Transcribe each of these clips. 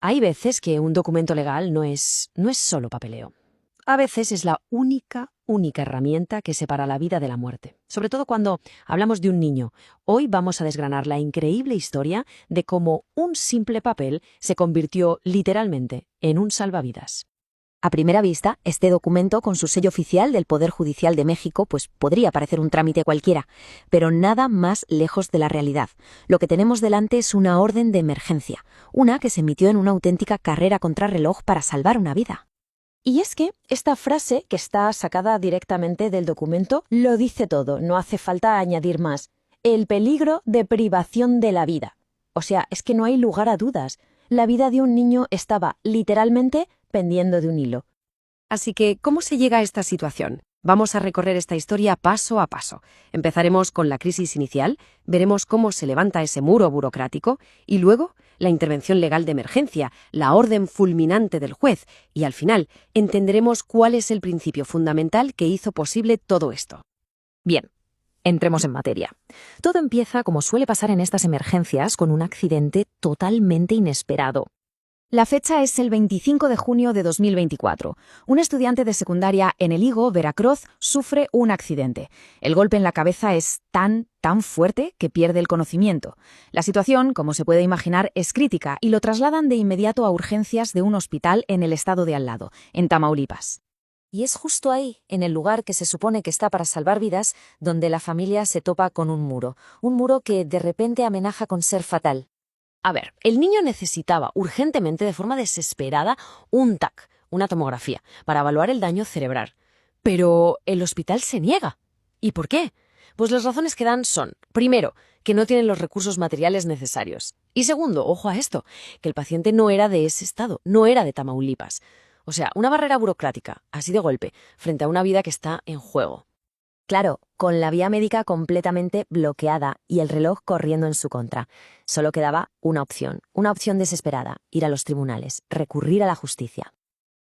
Hay veces que un documento legal no es solo papeleo. A veces es la única herramienta que separa la vida de la muerte. Sobre todo cuando hablamos de un niño. Hoy vamos a desgranar la increíble historia de cómo un simple papel se convirtió literalmente en un salvavidas. A primera vista, este documento, con su sello oficial del Poder Judicial de México, pues podría parecer un trámite cualquiera, pero nada más lejos de la realidad. Lo que tenemos delante es una orden de emergencia, una que se emitió en una auténtica carrera contrarreloj para salvar una vida. Y es que esta frase, que está sacada directamente del documento, lo dice todo, no hace falta añadir más. El peligro de privación de la vida. O sea, es que no hay lugar a dudas. La vida de un niño estaba literalmente pendiendo de un hilo. Así que, ¿cómo se llega a esta situación? Vamos a recorrer esta historia paso a paso. Empezaremos con la crisis inicial, veremos cómo se levanta ese muro burocrático y luego la intervención legal de emergencia, la orden fulminante del juez y al final entenderemos cuál es el principio fundamental que hizo posible todo esto. Bien, entremos en materia. Todo empieza, como suele pasar en estas emergencias, con un accidente totalmente inesperado. La fecha es el 25 de junio de 2024. Un estudiante de secundaria en El Higo, Veracruz, sufre un accidente. El golpe en la cabeza es tan fuerte que pierde el conocimiento. La situación, como se puede imaginar, es crítica y lo trasladan de inmediato a urgencias de un hospital en el estado de al lado, en Tamaulipas. Y es justo ahí, en el lugar que se supone que está para salvar vidas, donde la familia se topa con un muro que de repente amenaza con ser fatal. A ver, el niño necesitaba urgentemente, de forma desesperada, un TAC, una tomografía, para evaluar el daño cerebral. Pero el hospital se niega. ¿Y por qué? Pues las razones que dan son, primero, que no tienen los recursos materiales necesarios. Y segundo, ojo a esto, que el paciente no era de ese estado, no era de Tamaulipas. O sea, una barrera burocrática, así de golpe, frente a una vida que está en juego. Claro, con la vía médica completamente bloqueada y el reloj corriendo en su contra. Solo quedaba una opción desesperada, ir a los tribunales, recurrir a la justicia.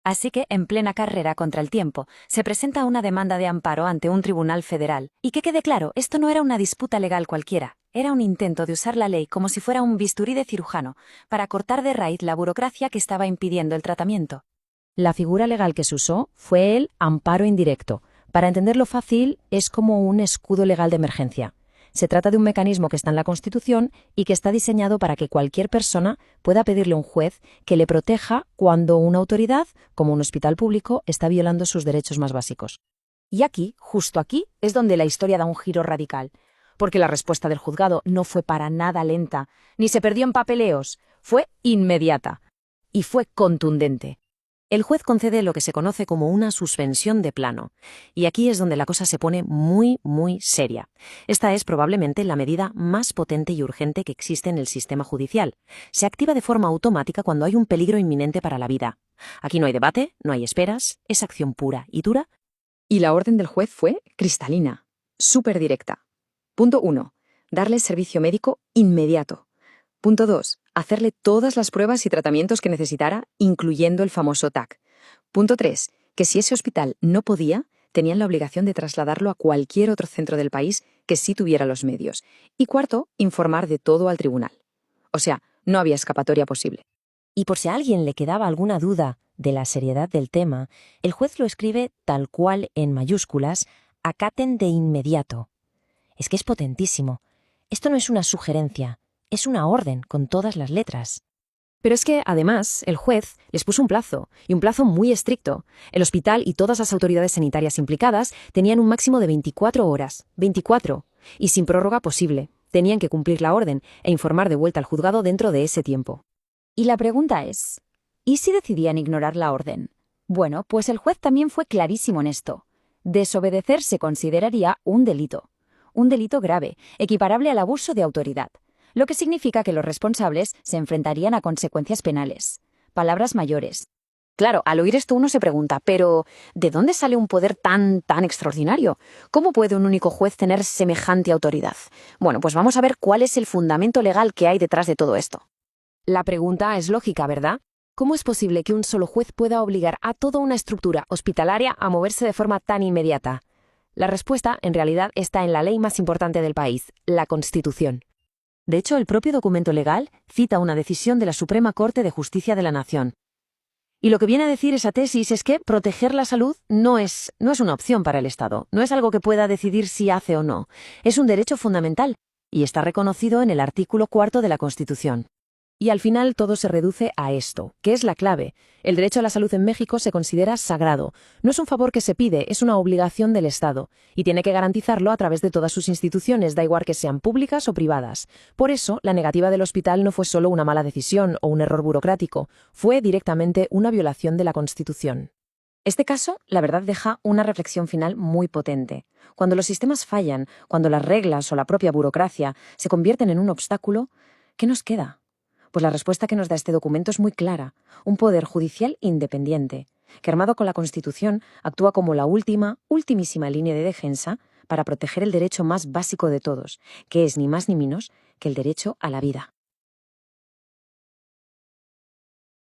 Así que, en plena carrera contra el tiempo, se presenta una demanda de amparo ante un tribunal federal. Y que quede claro, esto no era una disputa legal cualquiera, era un intento de usar la ley como si fuera un bisturí de cirujano, para cortar de raíz la burocracia que estaba impidiendo el tratamiento. La figura legal que se usó fue el amparo indirecto. Para entenderlo fácil, es como un escudo legal de emergencia. Se trata de un mecanismo que está en la Constitución y que está diseñado para que cualquier persona pueda pedirle a un juez que le proteja cuando una autoridad, como un hospital público, está violando sus derechos más básicos. Y aquí, justo aquí, es donde la historia da un giro radical. Porque la respuesta del juzgado no fue para nada lenta, ni se perdió en papeleos, fue inmediata. Y fue contundente. El juez concede lo que se conoce como una suspensión de plano, y aquí es donde la cosa se pone muy seria. Esta es probablemente la medida más potente y urgente que existe en el sistema judicial. Se activa de forma automática cuando hay un peligro inminente para la vida. Aquí no hay debate, no hay esperas, es acción pura y dura. Y la orden del juez fue cristalina, súper directa. Punto 1. Darle servicio médico inmediato. Punto 2. Hacerle todas las pruebas y tratamientos que necesitara, incluyendo el famoso TAC. Punto 3. Que si ese hospital no podía, tenían la obligación de trasladarlo a cualquier otro centro del país que sí tuviera los medios. Y cuarto, informar de todo al tribunal. O sea, no había escapatoria posible. Y por si a alguien le quedaba alguna duda de la seriedad del tema, el juez lo escribe tal cual en mayúsculas: acaten de inmediato. Es que es potentísimo. Esto no es una sugerencia. Es una orden, con todas las letras. Pero es que, además, el juez les puso un plazo, y un plazo muy estricto. El hospital y todas las autoridades sanitarias implicadas tenían un máximo de 24 horas. 24. Y sin prórroga posible. Tenían que cumplir la orden e informar de vuelta al juzgado dentro de ese tiempo. Y la pregunta es, ¿y si decidían ignorar la orden? Bueno, pues el juez también fue clarísimo en esto. Desobedecer se consideraría un delito grave, equiparable al abuso de autoridad. Lo que significa que los responsables se enfrentarían a consecuencias penales. Palabras mayores. Claro, al oír esto uno se pregunta, pero ¿de dónde sale un poder tan extraordinario? ¿Cómo puede un único juez tener semejante autoridad? Bueno, pues vamos a ver cuál es el fundamento legal que hay detrás de todo esto. La pregunta es lógica, ¿verdad? ¿Cómo es posible que un solo juez pueda obligar a toda una estructura hospitalaria a moverse de forma tan inmediata? La respuesta, en realidad, está en la ley más importante del país, la Constitución. De hecho, el propio documento legal cita una decisión de la Suprema Corte de Justicia de la Nación. Y lo que viene a decir esa tesis es que proteger la salud no es una opción para el Estado, no es algo que pueda decidir si hace o no, es un derecho fundamental y está reconocido en el artículo 4 de la Constitución. Y al final todo se reduce a esto, que es la clave. El derecho a la salud en México se considera sagrado. No es un favor que se pide, es una obligación del Estado. Y tiene que garantizarlo a través de todas sus instituciones, da igual que sean públicas o privadas. Por eso, la negativa del hospital no fue solo una mala decisión o un error burocrático, fue directamente una violación de la Constitución. Este caso, la verdad, deja una reflexión final muy potente. Cuando los sistemas fallan, cuando las reglas o la propia burocracia se convierten en un obstáculo, ¿qué nos queda? Pues la respuesta que nos da este documento es muy clara. Un poder judicial independiente, que armado con la Constitución actúa como la ultimísima línea de defensa para proteger el derecho más básico de todos, que es ni más ni menos que el derecho a la vida.